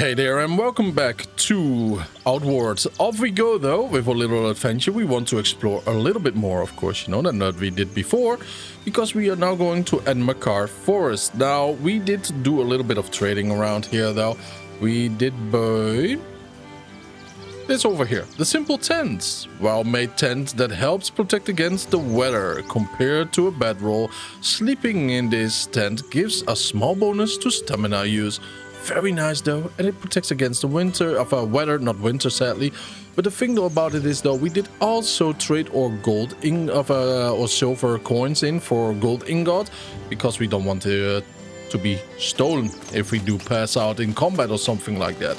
Hey there and welcome back to Outwards. Off we go though with a little adventure. We want to explore a little bit more, of course, you know, than what we did before, because we are now going to Enmerkar Forest. Now, we did do a little bit of trading around here though. We did buy this over here, the simple tent. Well-made tent that helps protect against the weather. Compared to a bedroll, sleeping in this tent gives a small bonus to stamina use. Very nice though, and it protects against the weather, not winter sadly. But the thing though about it is though, we did also trade our gold or silver coins in for gold ingot, because we don't want to be stolen if we do pass out in combat or something like that.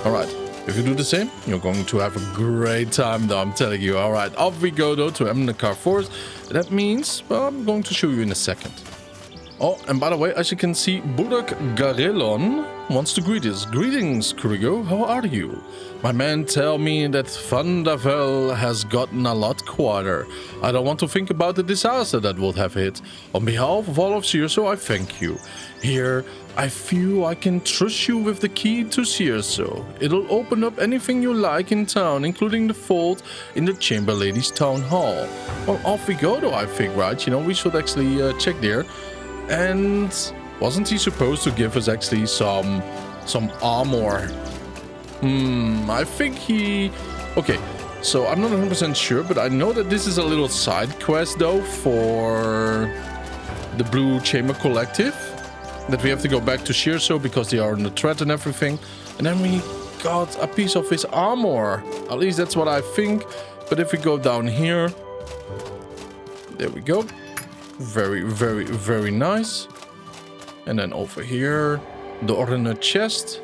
Alright, if you do the same, you're going to have a great time though, I'm telling you. Alright, off we go though to Enmerkar Forest. That means, well, I'm going to show you in a second. Oh, and by the way, as you can see, Budak Garelon wants to greet us. Greetings, Krigo. How are you? My men tell me that Vandavel has gotten a lot quieter. I don't want to think about the disaster that would have hit. On behalf of all of Cierzo, I thank you. Here, I feel I can trust you with the key to Cierzo. It'll open up anything you like in town, including the vault in the Chamber Lady's Town Hall. Well, off we go though, I think, right? You know, we should actually check there. And wasn't he supposed to give us actually some armor? I think he... Okay, so I'm not 100% sure, but I know that this is a little side quest though for the Blue Chamber Collective. That we have to go back to Cierzo because they are under threat and everything. And then we got a piece of his armor. At least that's what I think. But if we go down here... There we go. Very, very, very nice. And then over here, the ordinary chest.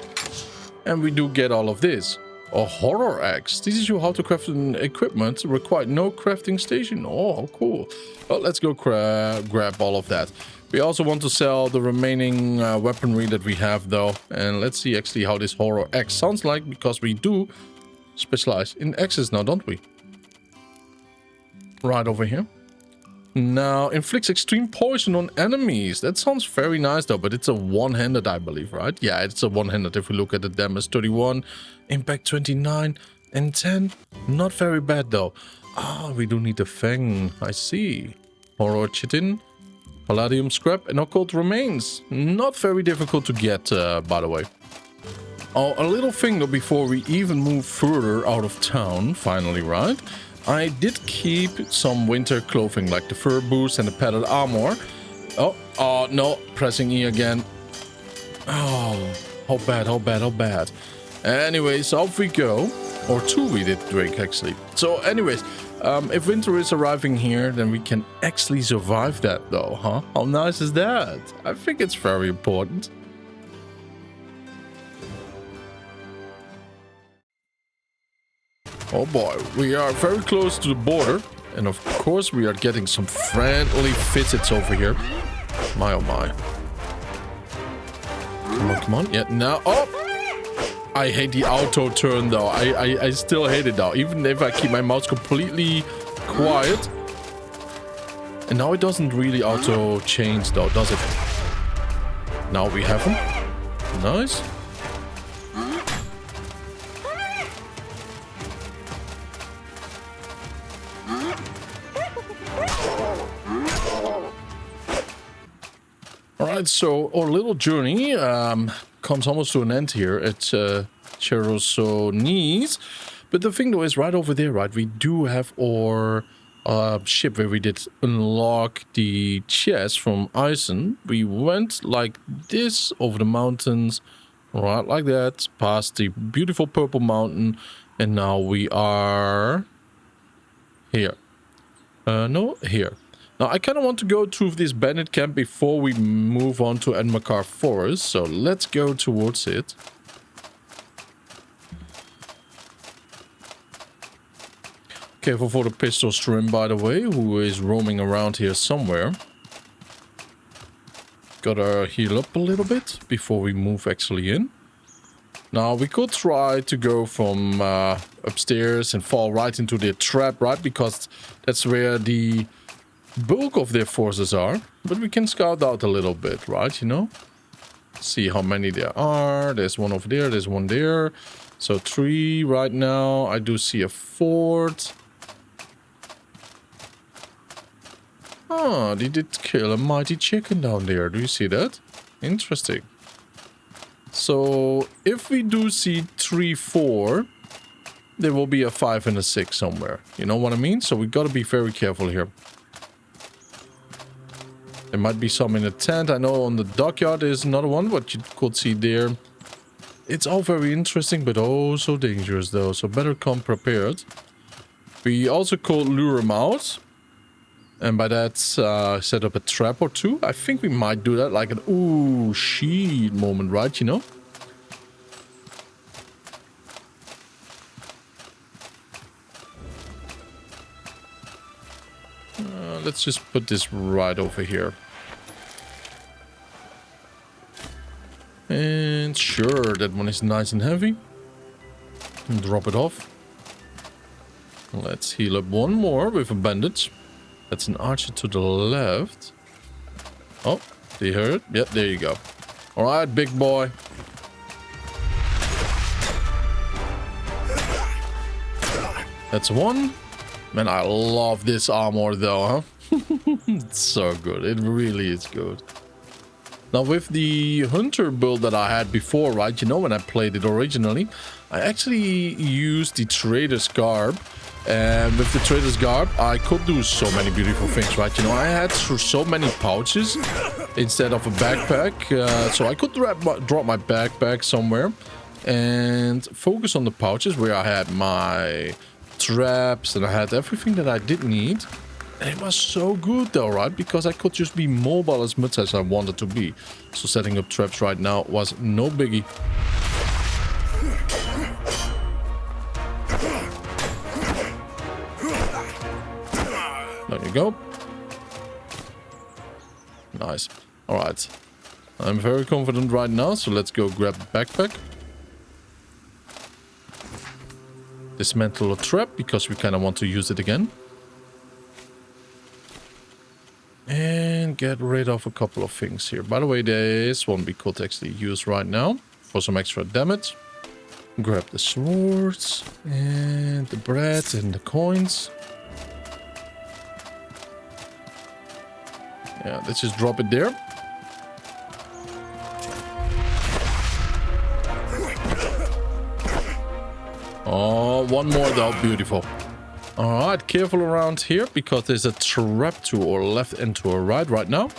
And we do get all of this. A horror axe. Teaches you how to craft an equipment. Require no crafting station. Oh, cool. Well, let's go grab all of that. We also want to sell the remaining weaponry that we have, though. And let's see actually how this horror axe sounds like, because we do specialize in axes now, don't we? Right over here. Now, inflicts extreme poison on enemies. That sounds very nice though, but it's a one-handed, I believe, right? Yeah, it's a one-handed if we look at the damage. 31, impact 29, and 10. Not very bad though. Ah, we do need the fang. I see. Horror chitin, palladium scrap, and occult remains. Not very difficult to get, by the way. Oh, a little thing though before we even move further out of town, finally, right? I did keep some winter clothing, like the fur boots and the padded armor. Oh, no, pressing E again. Oh, how bad, how bad, how bad. Anyways, off we go. Or two we did drink, actually. So, anyways, if winter is arriving here, then we can actually survive that, though, huh? How nice is that? I think it's very important. Oh boy, we are very close to the border. And of course we are getting some friendly visits over here. My oh my. Come on, come on. Yeah, now. Oh! I hate the auto turn though. I still hate it though. Even if I keep my mouse completely quiet. And now it doesn't really auto change though, does it? Now we have him. Nice. Alright, so our little journey comes almost to an end here at Cierzo. But the thing though is right over there, right? We do have our ship where we did unlock the chest from Eisen. We went like this over the mountains, right like that, past the beautiful purple mountain, and now we are here. No, here. Now, I kind of want to go through this bandit camp before we move on to Enmerkar Forest. So, let's go towards it. Careful for the pistol stream, by the way, who is roaming around here somewhere. Gotta heal up a little bit before we move actually in. Now, we could try to go from upstairs and fall right into the trap, right? Because that's where the bulk of their forces are, but we can scout out a little bit, right? You know, See how many there are. There's one over there. There's one there. So 3 right now. I do see a 4th. Oh, they did kill a mighty chicken down there. Do you see that? Interesting. So if we do see 3, 4, there will be a 5 and a 6 somewhere. You know what I mean? So we got to be very careful here. There might be some in the tent. I know on the dockyard there's another one, what you could see there. It's all very interesting, but oh so dangerous though. So better come prepared. We also could lure him out. And by that, set up a trap or 2. I think we might do that, like an ooh, shit moment, right? You know? Let's just put this right over here. And sure, that one is nice and heavy. And drop it off. Let's heal up one more with a bandage. That's an archer to the left. Oh, do you hear it? Yep, there you go. Alright, big boy. That's one. Man, I love this armor though, huh? It's so good. It really is good. Now with the hunter build that I had before, right? You know, when I played it originally, I actually used the trader's garb. And with the trader's garb, I could do so many beautiful things, right? You know, I had so many pouches instead of a backpack. So I could drop my backpack somewhere and focus on the pouches where I had my traps and I had everything that I did need. And it was so good though, right? Because I could just be mobile as much as I wanted to be. So setting up traps right now was no biggie. There you go. Nice. Alright. I'm very confident right now, so let's go grab the backpack. Dismantle a trap, because we kind of want to use it again. And get rid of a couple of things here. By the way, this one we could actually use right now for some extra damage. Grab the swords and the bread and the coins. Yeah, let's just drop it there. Oh, one more though. Beautiful. Alright, careful around here because there's a trap to our left and to our right now.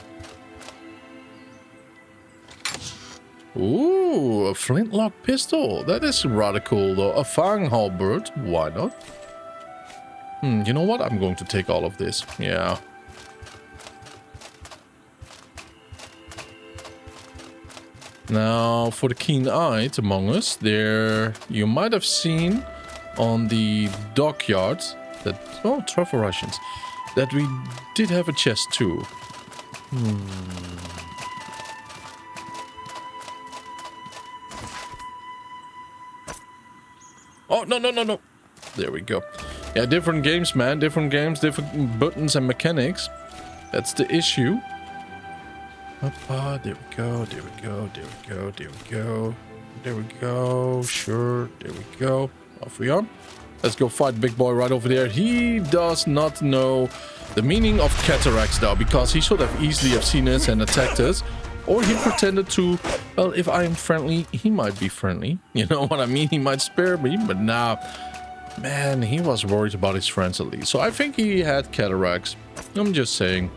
Ooh, a flintlock pistol. That is rather cool though. A fang halberd. Why not? You know what? I'm going to take all of this. Yeah. Now, for the keen-eyed among us, there you might have seen on the dockyard that, oh, truffle rations, that we did have a chest too. Oh, no. There we go. Yeah, different games, man. Different games, different buttons and mechanics. That's the issue. There we go, there we go, there we go, there we go. There we go, sure, there we go. Off we are. Let's go fight big boy right over there. He does not know the meaning of cataracts though, because he should have easily have seen us and attacked us. Or he pretended to, well, if I am friendly, he might be friendly. You know what I mean? He might spare me, but nah. Man, he was worried about his friends at least. So I think he had cataracts. I'm just saying.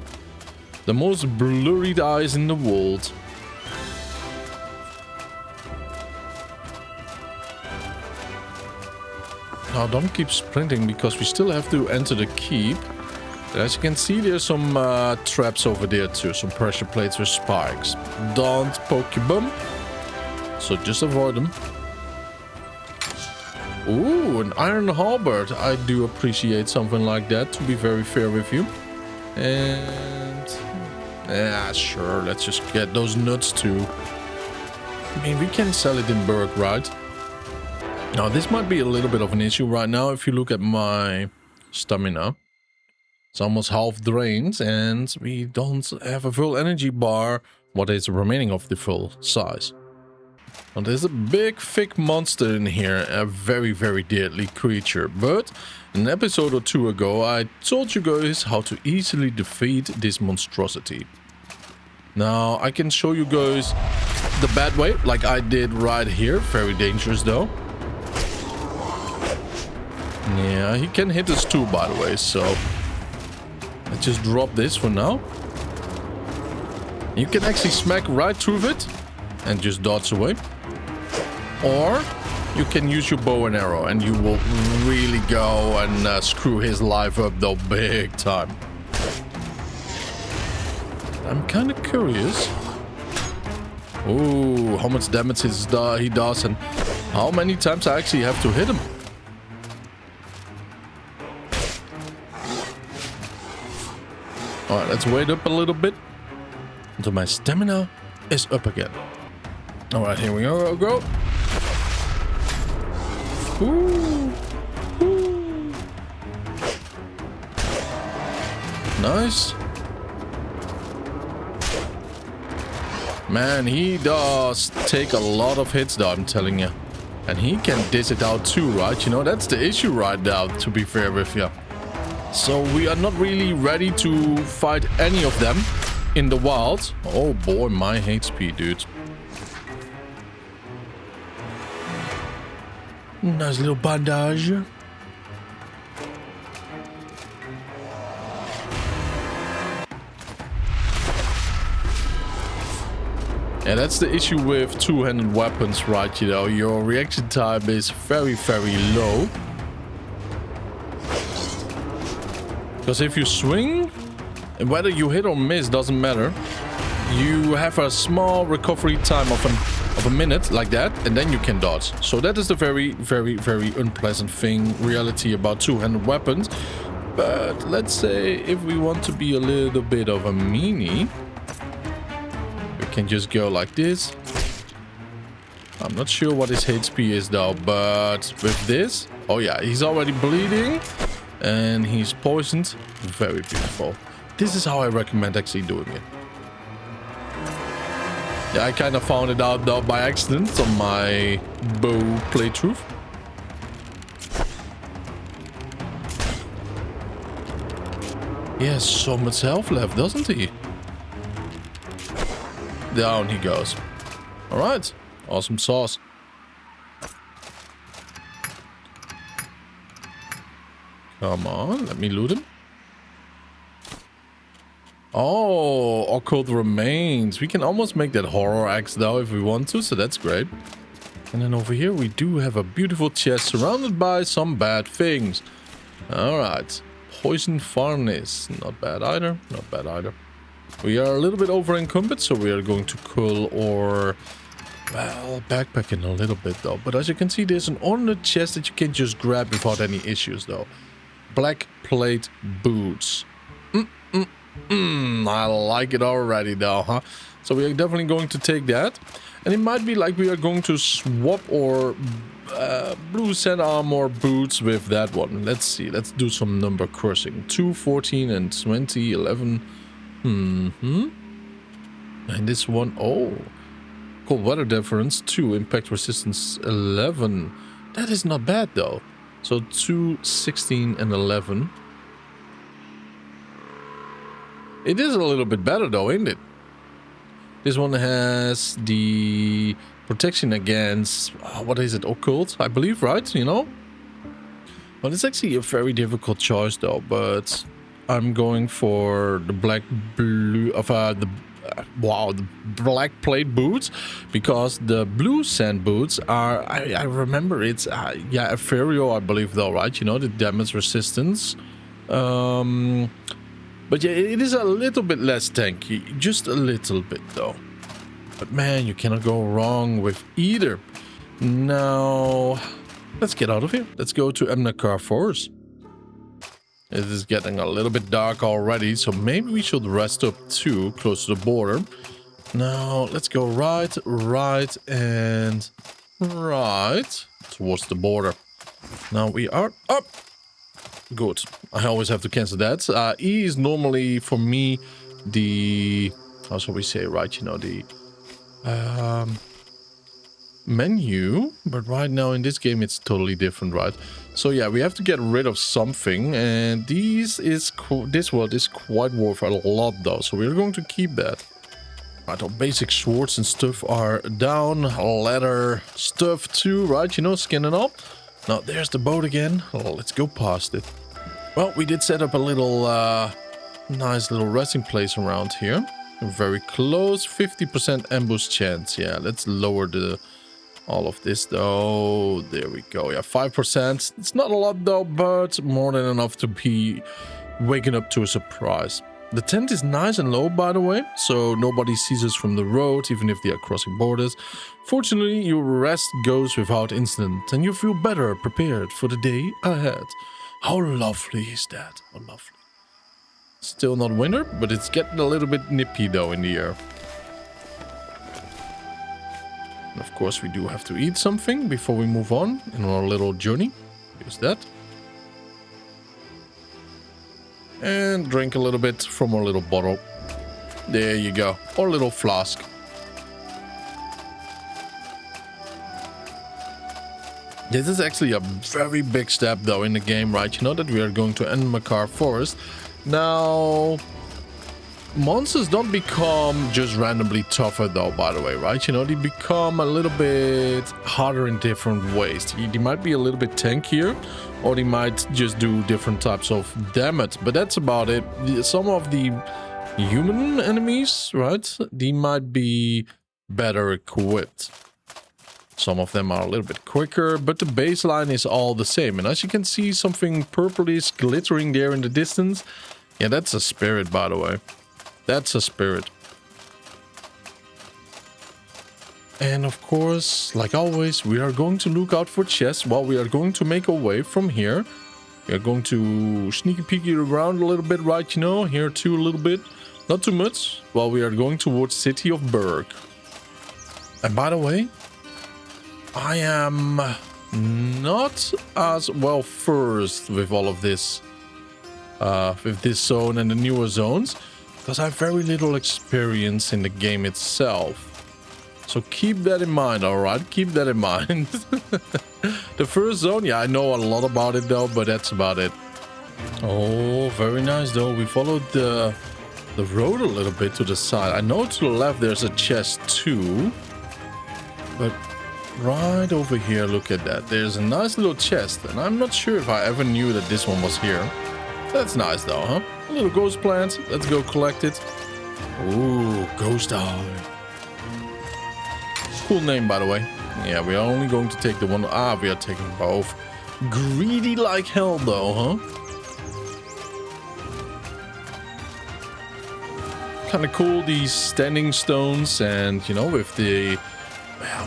The most blurred eyes in the world. Now don't keep sprinting because we still have to enter the keep. And as you can see, there's some traps over there too. Some pressure plates with spikes. Don't poke your bum. So just avoid them. Ooh, an iron halberd. I do appreciate something like that, to be very fair with you. And yeah, sure, let's just get those nuts too. I mean, we can sell it in Berg, right? Now, this might be a little bit of an issue right now. If you look at my stamina, it's almost half drained and we don't have a full energy bar what is remaining of the full size. Now, there's a big, thick monster in here, a very, very deadly creature. But an episode or two ago, I told you guys how to easily defeat this monstrosity. Now, I can show you guys the bad way, like I did right here. Very dangerous, though. Yeah, he can hit us too, by the way, so let's just drop this for now. You can actually smack right through it and just dodge away. Or you can use your bow and arrow and you will really go and screw his life up though big time. I'm kind of curious. Ooh, how much damage he does and how many times I actually have to hit him. Alright, let's wait up a little bit until my stamina is up again. Alright, here we go. Ooh. Ooh. Nice. Man, he does take a lot of hits though, I'm telling you. And he can dish it out too, right? You know, that's the issue right now, to be fair with you. So we are not really ready to fight any of them in the wild. Oh boy, my HP, dude. Nice little bandage. Yeah, that's the issue with two-handed weapons, right? You know, your reaction time is very, very low. Because if you swing, and whether you hit or miss doesn't matter, you have a small recovery time of a minute like that, and then you can dodge. So that is the very, very, very unpleasant reality about two-handed weapons. But let's say if we want to be a little bit of a meanie, we can just go like this. I'm not sure what his HP is though, but with this, oh yeah, he's already bleeding and he's poisoned. Very beautiful. This is how I recommend actually doing it. Yeah, I kind of found it out though by accident on my bow playthrough. He has so much health left, doesn't he? Down he goes. Alright, awesome sauce. Come on, let me loot him. Oh, occult remains. We can almost make that horror axe though if we want to, so that's great. And then over here we do have a beautiful chest surrounded by some bad things. Alright. Poison furnace. Not bad either. Not bad either. We are a little bit over encumbered, so we are going to cull or, well, backpack in a little bit though. But as you can see, there's an ornate chest that you can just grab without any issues though. Black plate boots. I like it already though, huh? So we are definitely going to take that. And it might be like we are going to swap or blue sand armor boots with that one. Let's see. Let's do some number crossing. 2, 14 and 20, 11. And this one, oh. Cold weather difference 2, impact resistance 11. That is not bad though. So 2, 16 and 11. It is a little bit better though, isn't it? This one has the protection against, what is it, occult, I believe, right? You know? Well, it's actually a very difficult choice though, but I'm going for the black black plate boots, because the blue sand boots are, I remember it's, yeah, ethereal, I believe though, right? You know, the damage resistance. But yeah, it is a little bit less tanky. Just a little bit, though. But man, you cannot go wrong with either. Now, let's get out of here. Let's go to Enmerkar Forest. It is getting a little bit dark already, so maybe we should rest up too, close to the border. Now, let's go right, and right towards the border. Now we are up. Good. I always have to cancel that. E is normally, for me, the how shall we say, right? You know, the menu, but right now in this game it's totally different, right? So yeah, we have to get rid of something, and this world is quite worth a lot though, so we're going to keep that. Right, our basic swords and stuff are down, leather stuff too, right? You know, skinning up. Now there's the boat again. Oh, let's go past it. Well, we did set up a little nice little resting place around here. Very close, 50% ambush chance. Yeah, let's lower all of this though. There we go. Yeah, 5%. It's not a lot though, but more than enough to be waking up to a surprise. The tent is nice and low, by the way, so nobody sees us from the road, even if they are crossing borders. Fortunately, your rest goes without incident, and you feel better prepared for the day ahead. How lovely is that? How lovely. Still not winter, but it's getting a little bit nippy though in the air. And of course, we do have to eat something before we move on in our little journey. Use that. And drink a little bit from our little bottle. There you go. Or little flask. This is actually a very big step though in the game, right? You know that we are going to Enmerkar Forest. Now, monsters don't become just randomly tougher though, by the way, right? You know, they become a little bit harder in different ways. They might be a little bit tankier, or they might just do different types of damage, but that's about it. Some of the human enemies, right, they might be better equipped. Some of them are a little bit quicker, but the baseline is all the same. And as you can see, something purplish glittering there in the distance. Yeah, that's a spirit, by the way. That's a spirit. And of course, like always, we are going to look out for chests while we are going to make our way from here. We are going to sneaky peeky around a little bit, right? You know, here too a little bit. Not too much, while we are going towards City of Berg. And by the way, I am not as well versed with all of this, with this zone and the newer zones, because I have very little experience in the game itself. So keep that in mind, alright? Keep that in mind. The first zone, yeah, I know a lot about it though, but that's about it. Oh, very nice though. We followed the road a little bit to the side. I know to the left there's a chest too, but right over here, look at that. There's a nice little chest, and I'm not sure if I ever knew that this one was here. That's nice though, huh? A little ghost plant. Let's go collect it. Ooh, ghost eye. Cool name, by the way. Yeah, we are only going to take the one. Ah, we are taking both. Greedy like hell though, huh? Kind of cool, these standing stones, and you know, with the,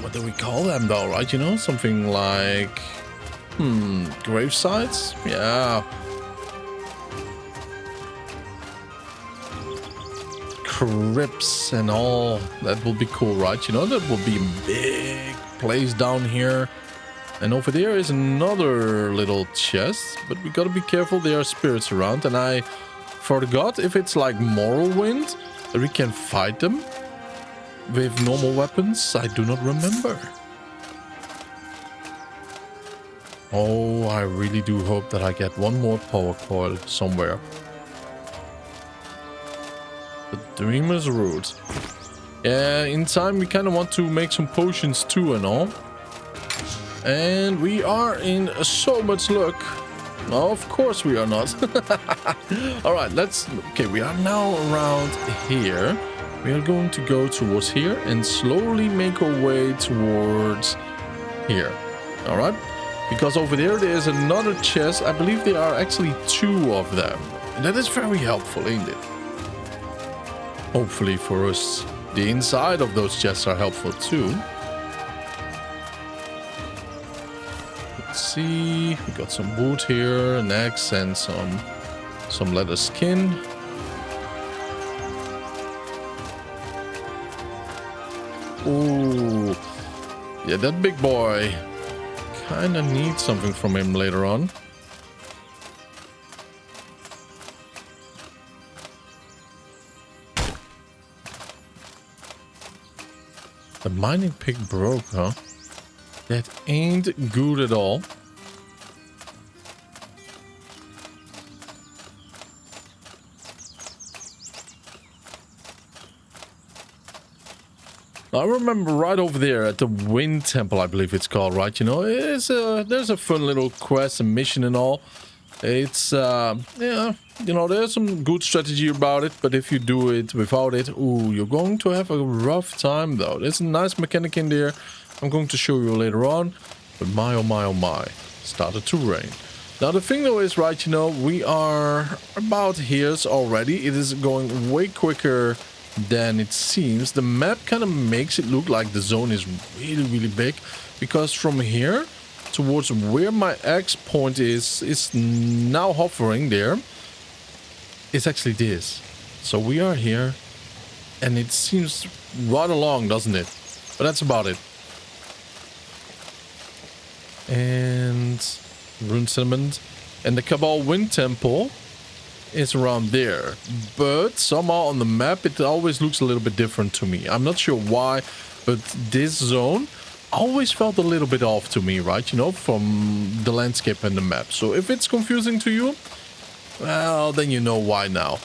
what do we call them though, right? You know, something like grave sites. Yeah, crypts and all. That will be cool, right? You know, that will be a big place down here. And over there is another little chest, but we gotta be careful. There are spirits around, and I forgot if it's like Morrowind that we can fight them with normal weapons. I do not remember. Oh, I really do hope that I get one more power coil somewhere. The Dreamer's Root. Yeah, in time we kind of want to make some potions too and all. And we are in so much luck. No, of course we are not. Alright, okay, we are now around here. We are going to go towards here and slowly make our way towards here. Alright? Because over there is another chest. I believe there are actually 2 of them. And that is very helpful, ain't it? Hopefully for us, the inside of those chests are helpful too. Let's see. We got some wood here, an axe, and some leather skin. Ooh. Yeah, that big boy. Kinda need something from him later on. The mining pick broke, huh? That ain't good at all. I remember right over there at the Wind Temple, I believe it's called, right? You know, there's a fun little quest and mission and all. It's, yeah, you know, there's some good strategy about it, but if you do it without it, ooh, you're going to have a rough time, though. There's a nice mechanic in there. I'm going to show you later on, but my, oh my, oh my, started to rain. Now, the thing, though, is, right, you know, we are about here already. It is going way quicker than it seems. The map kind of makes it look like the zone is really, really big, because from here towards where my X point is now hovering there, it's actually this. So we are here, and it seems rather long, doesn't it? But that's about it. And Rune Settlement and the Cabal Wind Temple is around there, but somehow on the map it always looks a little bit different to me. I'm not sure why, but this zone always felt a little bit off to me, right? You know, from the landscape and the map. So if it's confusing to you, well, then you know why now.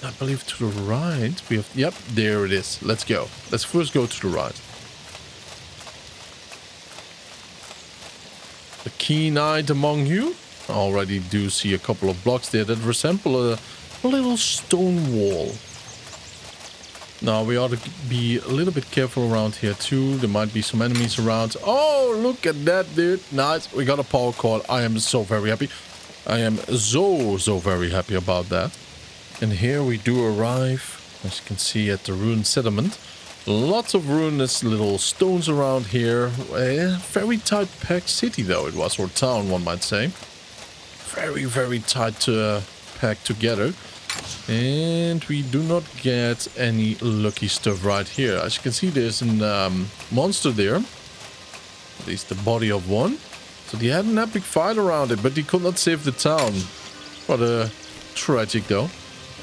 I believe to the right we have, yep, there it is. Let's go. Let's first go to the right. The keen-eyed among you already do see a couple of blocks there that resemble a little stone wall. Now we ought to be a little bit careful around here too. There might be some enemies around. Oh, look at that, dude. Nice. We got a power cord. I am so very happy. I am so very happy about that. And here we do arrive, as you can see, at the ruined settlement. Lots of ruinous little stones around here. A very tight packed city though it was, or town one might say. Very tight packed together. And we do not get any lucky stuff right here. As you can see, there's a monster there. At least the body of one. So they had an epic fight around it, but he could not save the town. Rather tragic though.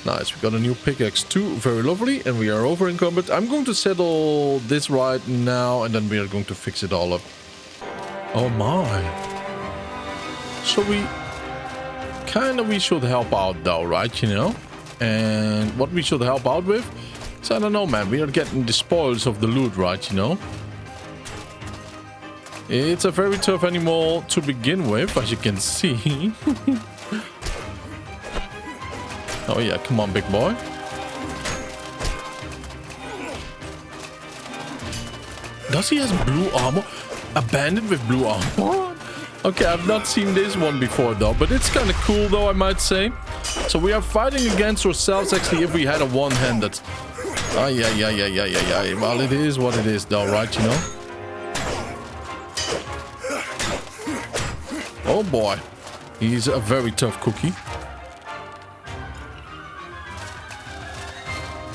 Nice, we got a new pickaxe too. Very lovely. And we are over encumbered. I'm going to settle this right now, and then we are going to fix it all up. Oh my. So we should help out though, right? You know? And what we should help out with? So I don't know, man. We are getting the spoils of the loot, right? You know? It's a very tough animal to begin with, as you can see. Oh yeah, come on, big boy. Does he have blue armor? A bandit with blue armor? Okay, I've not seen this one before though, but it's kind of cool though, I might say. So we are fighting against ourselves actually if we had a one-handed. Oh yeah. Well, it is what it is though, right, you know? Oh boy. He's a very tough cookie.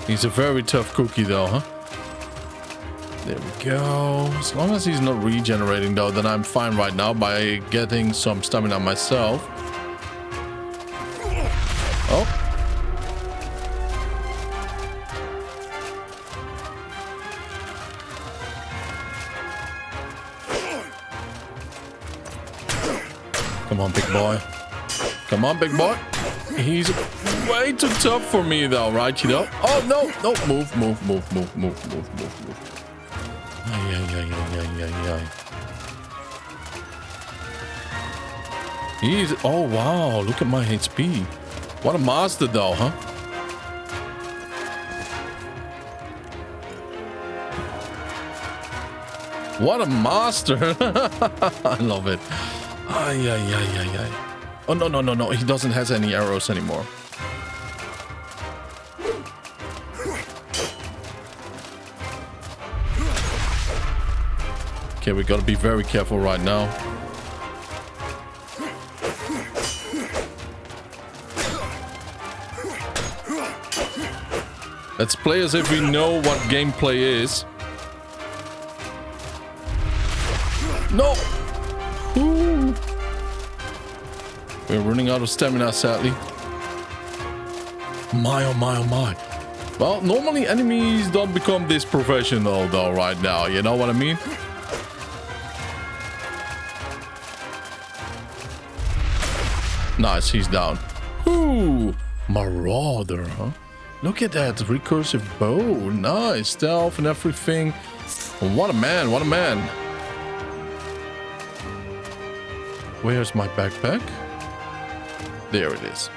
He's a very tough cookie though, huh? There we go. As long as he's not regenerating though, then I'm fine right now by getting some stamina myself. Oh. Come on, big boy. Come on, big boy. He's way too tough for me though, right? You know? Oh, no. Move. Ay. He's... Oh, wow. Look at my HP. What a master though, huh? What a master. I love it. Ay. Oh, no. He doesn't have any arrows anymore. Okay, we gotta be very careful right now. Let's play as if we know what gameplay is. No! Ooh. We're running out of stamina, sadly. My, oh my. Well, normally enemies don't become this professional though right now. You know what I mean? Nice, he's down. Ooh, Marauder, huh? Look at that recursive bow. Nice, stealth and everything. What a man, what a man. Where's my backpack? There it is.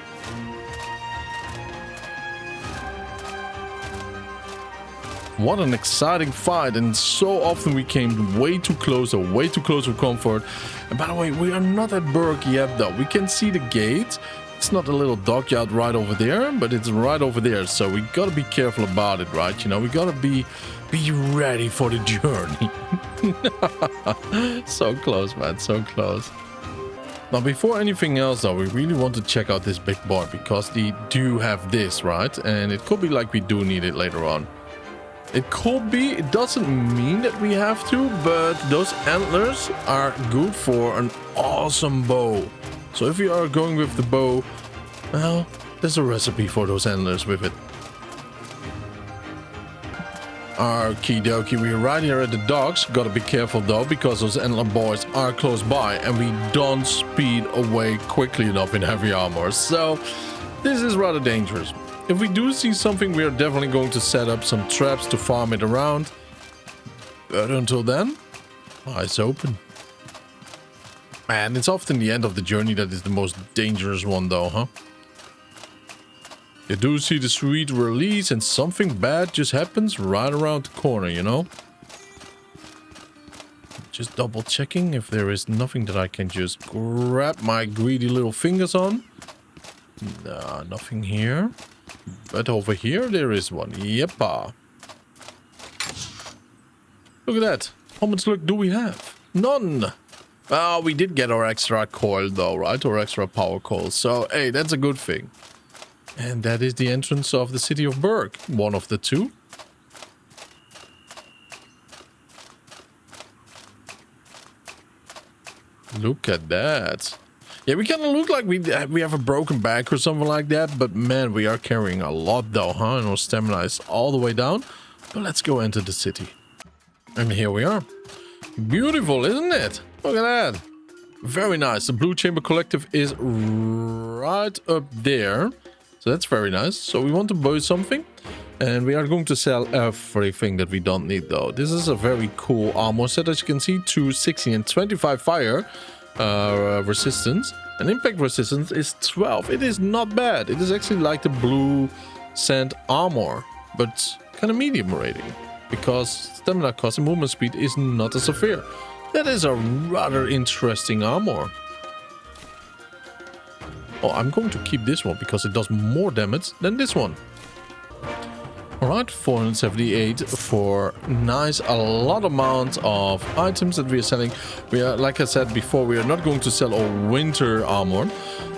What an exciting fight, and so often we came way too close for comfort. And by the way, we are not at Berg yet though. We can see the gate. It's not a little dockyard right over there, but it's right over there. So we gotta be careful about it, right? You know, we gotta be ready for the journey. So close, man, so close. Now, before anything else though, we really want to check out this big board because they do have this, right? And it could be like we do need it later on. It could be, it doesn't mean that we have to, but those antlers are good for an awesome bow. So if you are going with the bow, well, there's a recipe for those antlers with it. Okie dokie, we're right here at the docks. Gotta be careful though, because those antler boys are close by and we don't speed away quickly enough in heavy armor. So this is rather dangerous. If we do see something, we are definitely going to set up some traps to farm it around. But until then, eyes open. Man, it's often the end of the journey that is the most dangerous one though, huh? You do see the sweet release and something bad just happens right around the corner, you know? Just double checking if there is nothing that I can just grab my greedy little fingers on. Nah, nothing here. But over here there is one. Yeppa. Look at that. How much luck do we have? None. Well, we did get our extra coil though, right? Or extra power coil. So, hey, that's a good thing. And that is the entrance of the City of Berg. One of the two. Look at that. Yeah, we kind of look like we have a broken back or something like that. But man, we are carrying a lot though, huh? And our stamina is all the way down. But let's go enter the city. And here we are. Beautiful, isn't it? Look at that. Very nice. The Blue Chamber Collective is right up there. So that's very nice. So we want to buy something. And we are going to sell everything that we don't need though. This is a very cool armor set, as you can see. 260 and 25 fire resistance. And impact resistance is 12. It is not bad. It is actually like the blue sand armor. But kind of medium rating. Because stamina cost and movement speed is not as severe. That is a rather interesting armor. Oh, I'm going to keep this one because it does more damage than this one. Alright, 478 for nice, a lot amount of items that we are selling. We are, like I said before, we are not going to sell our winter armor.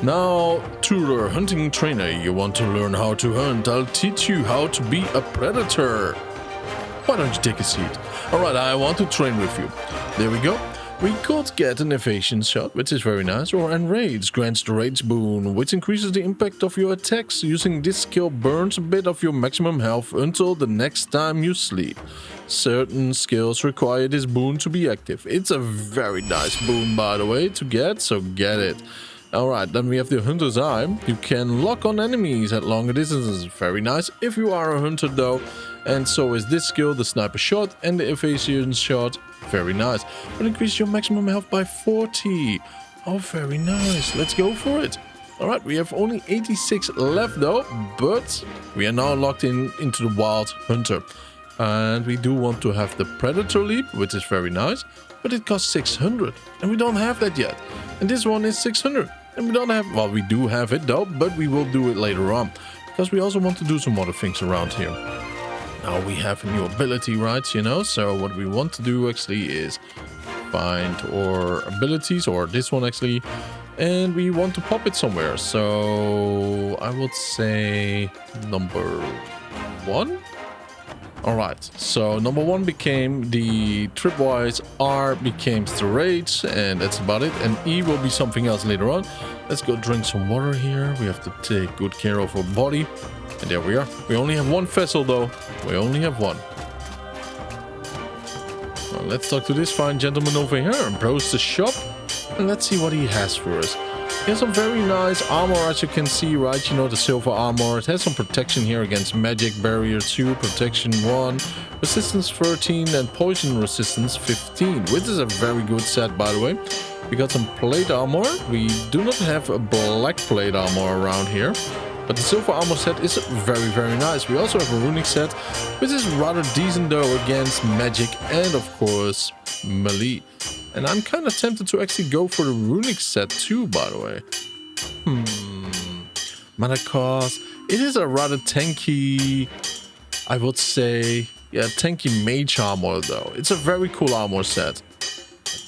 Now, tutor, hunting trainer, you want to learn how to hunt? I'll teach you how to be a predator. Why don't you take a seat? Alright, I want to train with you. There we go. We could get an evasion shot, which is very nice, or enrage, grants the rage boon, which increases the impact of your attacks. Using this skill burns a bit of your maximum health until the next time you sleep. Certain skills require this boon to be active. It's a very nice boon, by the way, to get, so get it. Alright, then we have the Hunter's Eye. You can lock on enemies at longer distances. Very nice if you are a hunter though. And so is this skill, the Sniper Shot and the Evasion Shot. Very nice. But increase your maximum health by 40. Oh, very nice. Let's go for it. Alright, we have only 86 left though. But we are now locked into the Wild Hunter. And we do want to have the Predator Leap, which is very nice. But it costs 600. And we don't have that yet. And this one is 600. And we don't have... Well, we do have it though. But we will do it later on. Because we also want to do some other things around here. Now we have a new ability, right? You know, so what we want to do actually is find our abilities, or this one actually, and we want to pop it somewhere. So I would say number 1. All right, so number 1 became the tripwise, R became the rage, and that's about it. And E will be something else later on. Let's go drink some water here. We have to take good care of our body. And there we are. We only have 1 vessel though. We only have 1. Well, let's talk to this fine gentleman over here and browse the shop. And let's see what he has for us. He has some very nice armor, as you can see, right? You know, the silver armor. It has some protection here against magic, barrier 2, protection 1, resistance 13, and poison resistance 15, which is a very good set, by the way. We got some plate armor. We do not have a black plate armor around here, but the silver armor set is very, very nice. We also have a runic set, which is rather decent, though, against magic and, of course, melee. And I'm kind of tempted to actually go for the runic set too, by the way. Mana cost. It is a rather tanky, I would say, yeah, tanky mage armor though. It's a very cool armor set.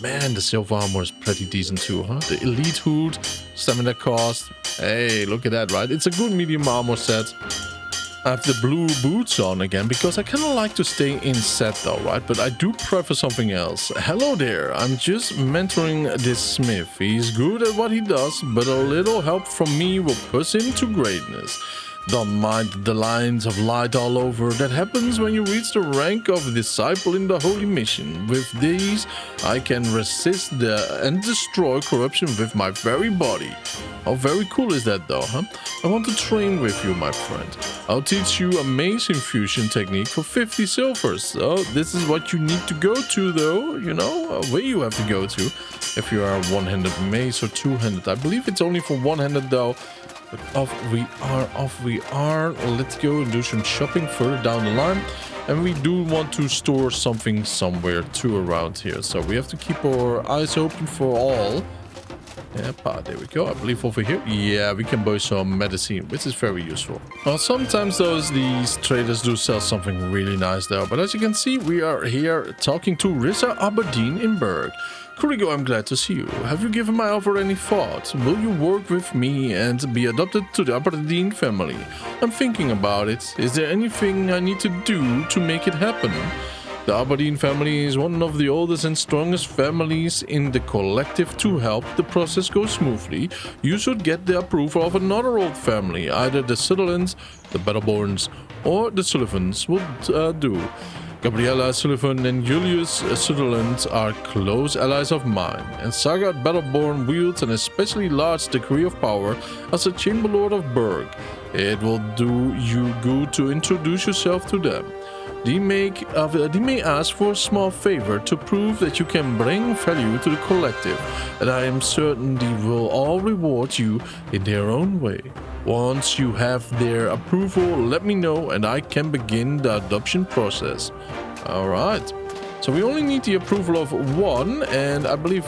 Man, the silver armor is pretty decent too, huh? The elite hood, stamina cost. Hey, look at that, right? It's a good medium armor set. I have the blue boots on again because I kind of like to stay in set though, right? But I do prefer something else. Hello there, I'm just mentoring this smith. He's good at what he does, but a little help from me will push him to greatness. Don't mind the lines of light all over. That happens when you reach the rank of a disciple in the holy mission. With these, I can resist and destroy corruption with my very body. How very cool is that though, huh? I want to train with you, my friend. I'll teach you a mace infusion technique for 50 silvers. So this is what you need to go to though, you know, where you have to go to. If you are one-handed mace or two-handed. I believe it's only for one-handed though. But off we are. Let's go and do some shopping further down the line. And we do want to store something somewhere too around here. So we have to keep our eyes open for all. Yep, there we go. I believe over here. Yeah, we can buy some medicine, which is very useful. Well, sometimes these traders do sell something really nice though. But as you can see, we are here talking to Rissa Aberdeen in Berg. Kurigo, I'm glad to see you. Have you given my offer any thought? Will you work with me and be adopted to the Aberdeen family? I'm thinking about it. Is there anything I need to do to make it happen? The Aberdeen family is one of the oldest and strongest families in the collective. To help the process go smoothly, you should get the approval of another old family. Either the Sutherlands, the Battleborns, or the Sullivans will do. Gabriella Sullivan and Julius Sutherland are close allies of mine, and Saga Battleborn wields an especially large degree of power as a Chamberlord of Berg. It will do you good to introduce yourself to them. They may ask for a small favor to prove that you can bring value to the collective, and I am certain they will all reward you in their own way. Once you have their approval, let me know and I can begin the adoption process. Alright, so we only need the approval of one, and I believe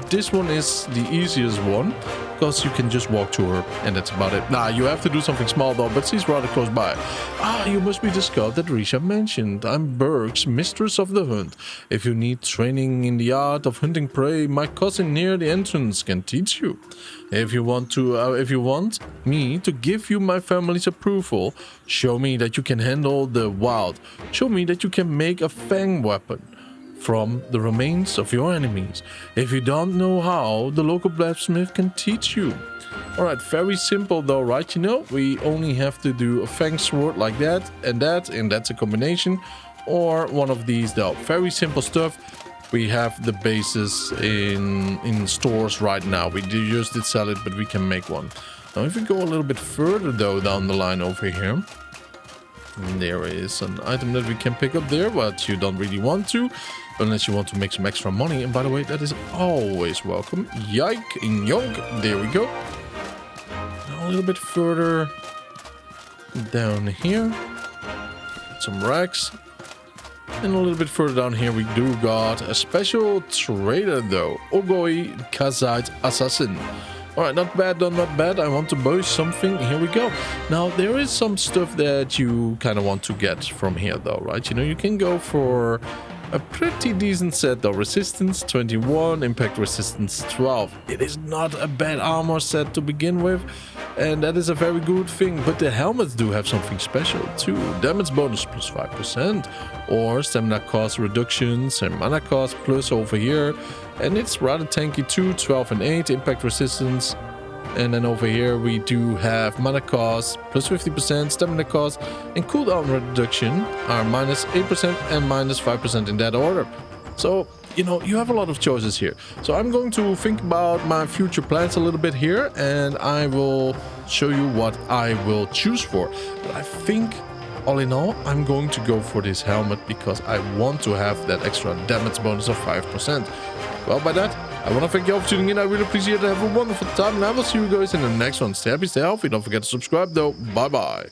this one is the easiest one, because you can just walk to her and that's about it. Nah, you have to do something small though, but she's rather close by. Ah, you must be the scout that Risha mentioned. I'm Berg's mistress of the hunt. If you need training in the art of hunting prey, my cousin near the entrance can teach you. If you want me to give you my family's approval, show me that you can handle the wild. Show me that you can make a fang weapon from the remains of your enemies. If you don't know how, the local blacksmith can teach you. Alright, very simple though, right? You know, we only have to do a fang sword like that, and that's a combination. Or one of these though. Very simple stuff. We have the bases in stores right now. We just did sell it, but we can make one. Now if we go a little bit further though down the line over here, there is an item that we can pick up there, but you don't really want to, unless you want to make some extra money. And by the way, that is always welcome. Yike in Yonk. There we go. Now a little bit further down here, some racks. And a little bit further down here, we do got a special trader though. Ogoi Kazite Assassin. Alright, not bad though, not bad. I want to buy something. Here we go. Now, there is some stuff that you kind of want to get from here though, right? You know, you can go for a pretty decent set though. Resistance 21, impact resistance 12. It is not a bad armor set to begin with. and that is a very good thing. But the helmets do have something special too. Damage bonus plus 5%, or stamina cost reductions and mana cost plus over here. And it's rather tanky too, 12 and 8, impact resistance. And then over here we do have mana cost plus 50%, stamina cost, and cooldown reduction are minus 8% and minus 5% in that order. So, you know, you have a lot of choices here. So I'm going to think about my future plans a little bit here, and I will show you what I will choose for. But I think, all in all, I'm going to go for this helmet because I want to have that extra damage bonus of 5%. Well, by that, I want to thank you all for tuning in. I really appreciate it. Have a wonderful time, and I will see you guys in the next one. Stay happy, stay healthy. Don't forget to subscribe, though. Bye-bye.